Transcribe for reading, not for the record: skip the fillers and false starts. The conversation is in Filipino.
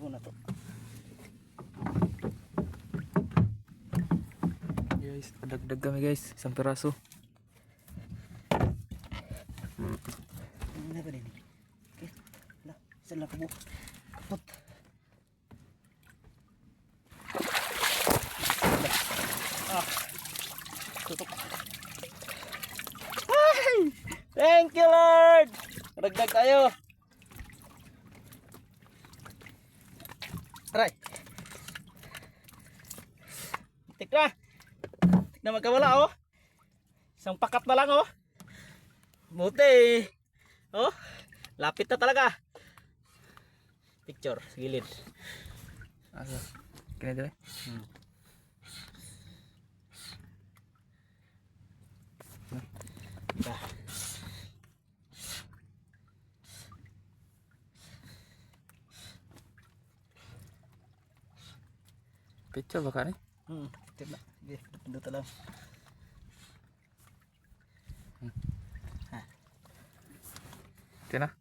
muna to. Guys, dagdag kami guys, isang piraso. Ano ba din? Okay. Wala, isa lang kabo. Kapot. Tutok. Ay! Thank you Lord! Dagdag tayo. Aray. Tik na magkawala oh. Isang pakat na lang oh. Buti. Oh, lapit na talaga. Picture sa gilid. Asa? Kini dali. Nah. Picture baka ni? Tip na. Sige, pindot lang. Tina.